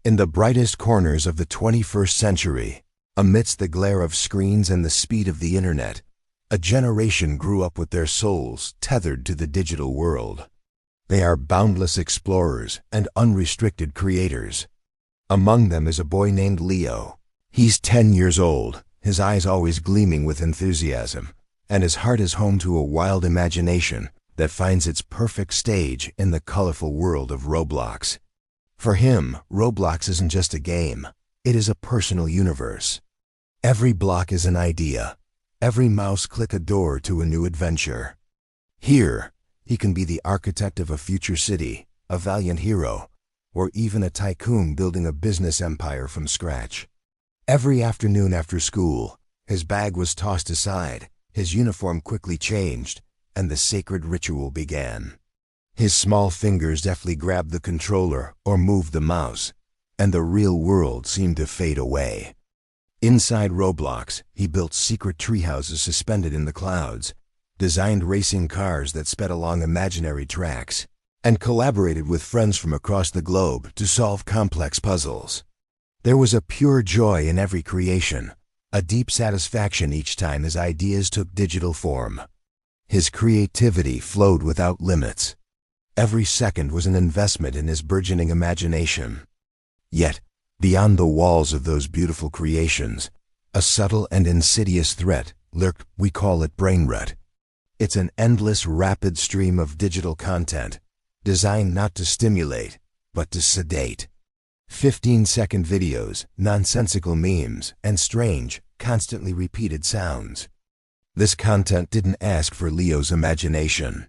In the brightest corners of the 21st century, amidst the glare of screens and the speed of the internet, a generation grew up with their souls tethered to the digital world. They are boundless explorers and unrestricted creators. Among them is a boy named Leo. He's 10 years old, his eyes always gleaming with enthusiasm, and his heart is home to a wild imagination that finds its perfect stage in the colorful world of Roblox. For him, Roblox isn't just a game, it is a personal universe. Every block is an idea, every mouse click a door to a new adventure. Here, he can be the architect of a future city, a valiant hero, or even a tycoon building a business empire from scratch. Every afternoon after school, his bag was tossed aside, his uniform quickly changed, and the sacred ritual began. His small fingers deftly grabbed the controller or moved the mouse, and the real world seemed to fade away. Inside Roblox, he built secret treehouses suspended in the clouds, designed racing cars that sped along imaginary tracks, and collaborated with friends from across the globe to solve complex puzzles. There was a pure joy in every creation, a deep satisfaction each time his ideas took digital form. His creativity flowed without limits. Every second was an investment in his burgeoning imagination. Yet, beyond the walls of those beautiful creations, a subtle and insidious threat lurked. We call it Brainrot. It's an endless, rapid stream of digital content, designed not to stimulate, but to sedate. 15-second videos, nonsensical memes, and strange, constantly repeated sounds. This content didn't ask for Leo's imagination.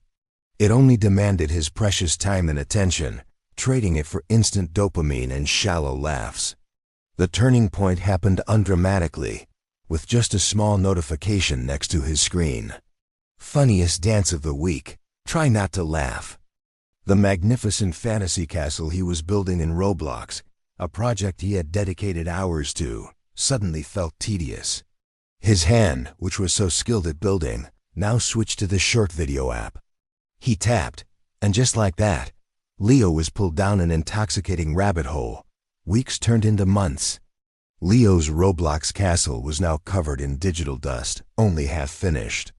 It only demanded his precious time and attention, trading it for instant dopamine and shallow laughs. The turning point happened undramatically, with just a small notification next to his screen. Funniest dance of the week. Try not to laugh. The magnificent fantasy castle he was building in Roblox, a project he had dedicated hours to, suddenly felt tedious. His hand, which was so skilled at building, now switched to the short video app. He tapped, and just like that, Leo was pulled down an intoxicating rabbit hole. Weeks turned into months. Leo's Roblox castle was now covered in digital dust, only half finished.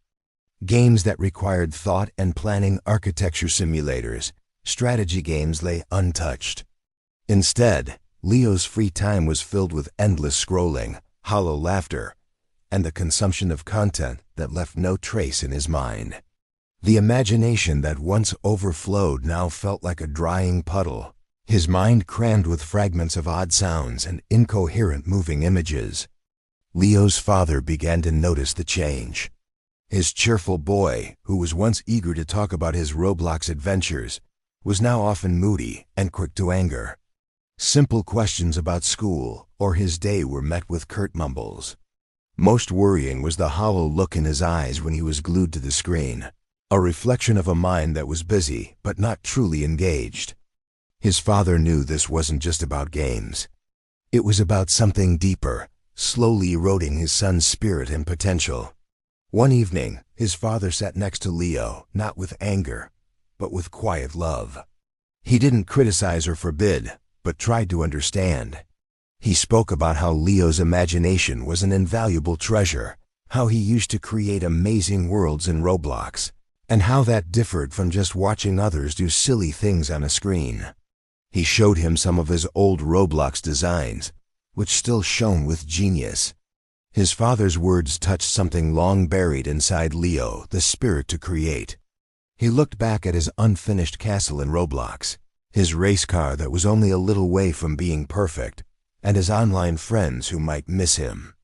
Games that required thought and planning, architecture simulators, strategy games lay untouched. Instead, Leo's free time was filled with endless scrolling, hollow laughter, and the consumption of content that left no trace in his mind. The imagination that once overflowed now felt like a drying puddle, his mind crammed with fragments of odd sounds and incoherent moving images. Leo's father began to notice the change. His cheerful boy, who was once eager to talk about his Roblox adventures, was now often moody and quick to anger. Simple questions about school or his day were met with curt mumbles. Most worrying was the hollow look in his eyes when he was glued to the screen, a reflection of a mind that was busy but not truly engaged. His father knew this wasn't just about games. It was about something deeper, slowly eroding his son's spirit and potential. One evening, his father sat next to Leo, not with anger, but with quiet love. He didn't criticize or forbid, but tried to understand. He spoke about how Leo's imagination was an invaluable treasure, how he used to create amazing worlds in Roblox, and how that differed from just watching others do silly things on a screen. He showed him some of his old Roblox designs, which still shone with genius. His father's words touched something long buried inside Leo, the spirit to create. He looked back at his unfinished castle in Roblox, his race car that was only a little way from being perfect, and his online friends who might miss him.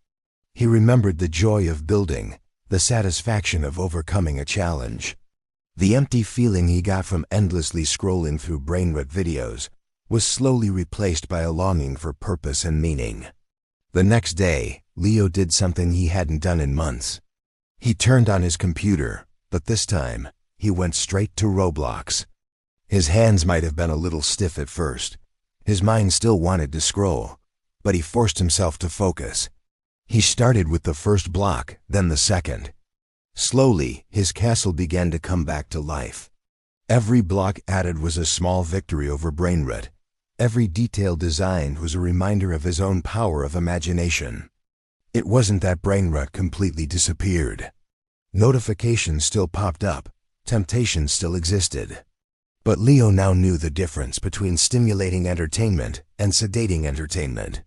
He remembered the joy of building, the satisfaction of overcoming a challenge. The empty feeling he got from endlessly scrolling through Brainrot videos was slowly replaced by a longing for purpose and meaning. The next day, Leo did something he hadn't done in months. He turned on his computer, but this time, he went straight to Roblox. His hands might have been a little stiff at first. His mind still wanted to scroll, but he forced himself to focus. He started with the first block, then the second. Slowly, his castle began to come back to life. Every block added was a small victory over Brainrot, Every detail designed was a reminder of his own power of imagination. It wasn't that Brainrot completely disappeared. Notifications still popped up, temptation still existed. But Leo now knew the difference between stimulating entertainment and sedating entertainment.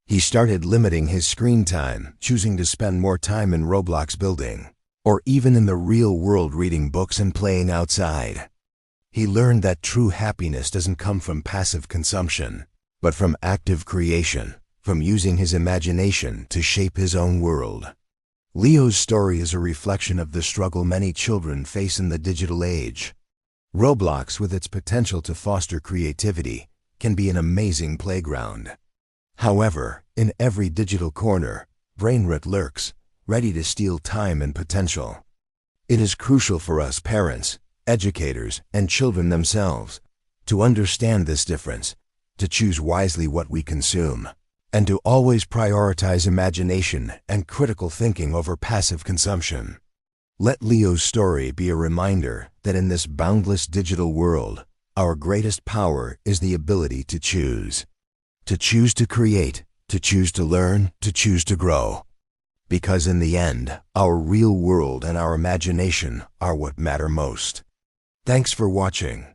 He started limiting his screen time, choosing to spend more time in Roblox building, or even in the real world reading books and playing outside. He learned that true happiness doesn't come from passive consumption, but from active creation, from using his imagination to shape his own world. Leo's story is a reflection of the struggle many children face in the digital age. Roblox, with its potential to foster creativity, can be an amazing playground. However, in every digital corner, Brainrot lurks, ready to steal time and potential. It is crucial for us parents, educators, and children themselves to understand this difference, to choose wisely what we consume, and to always prioritize imagination and critical thinking over passive consumption. Let Leo's story be a reminder that in this boundless digital world, our greatest power is the ability to choose. To choose to create, to choose to learn, to choose to grow. Because in the end, our real world and our imagination are what matter most. Thanks for watching.